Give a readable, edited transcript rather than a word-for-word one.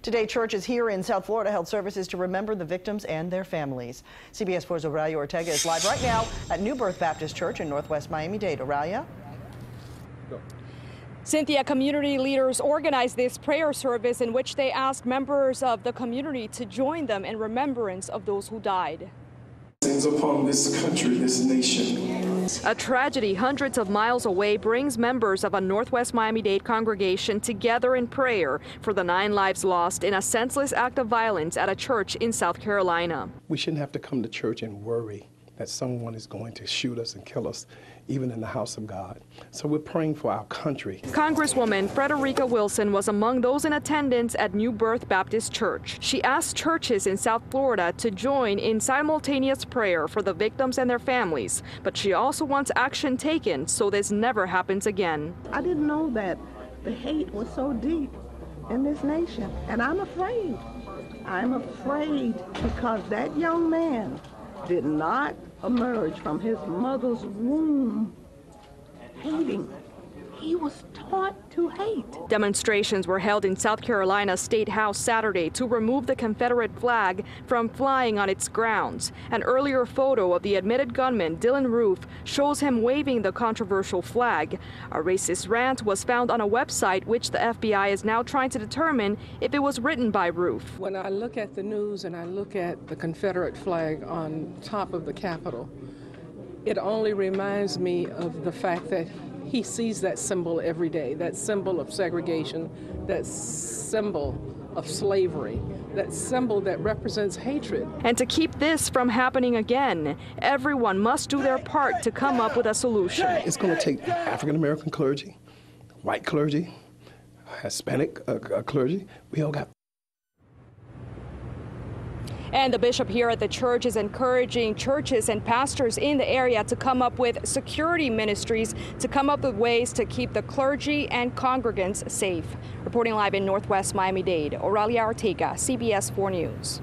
Today, churches here in South Florida held services to remember the victims and their families. CBS 4's Oralia Ortega is live right now at New Birth Baptist Church in Northwest Miami-Dade. Oralia? Cynthia, community leaders organized this prayer service in which they asked members of the community to join them in remembrance of those who died. Upon this country, this nation. A tragedy hundreds of miles away brings members of a Northwest Miami-Dade congregation together in prayer for the 9 lives lost in a senseless act of violence at a church in South Carolina. We shouldn't have to come to church and worry that someone is going to shoot us and kill us, even in the house of God. So we're praying for our country. Congresswoman Frederica Wilson was among those in attendance at New Birth Baptist Church. She asked churches in South Florida to join in simultaneous prayer for the victims and their families, but she also wants action taken so this never happens again. I didn't know that the hate was so deep in this nation, and I'm afraid. I'm afraid because that young man did not emerge from his mother's womb hating. He was taught to hate. Demonstrations were held in South Carolina State House Saturday to remove the Confederate flag from flying on its grounds. An earlier photo of the admitted gunman, Dylan Roof, shows him waving the controversial flag. A racist rant was found on a website which the FBI is now trying to determine if it was written by Roof. When I look at the news and I look at the Confederate flag on top of the Capitol, it only reminds me of the fact that he sees that symbol every day, that symbol of segregation, that symbol of slavery, that symbol that represents hatred. And to keep this from happening again, everyone must do their part to come up with a solution. It's going to take African-American clergy, white clergy, Hispanic clergy. We all got. And the bishop here at the church is encouraging churches and pastors in the area to come up with security ministries to come up with ways to keep the clergy and congregants safe. Reporting live in Northwest Miami-Dade, Oralia Ortega, CBS 4 News.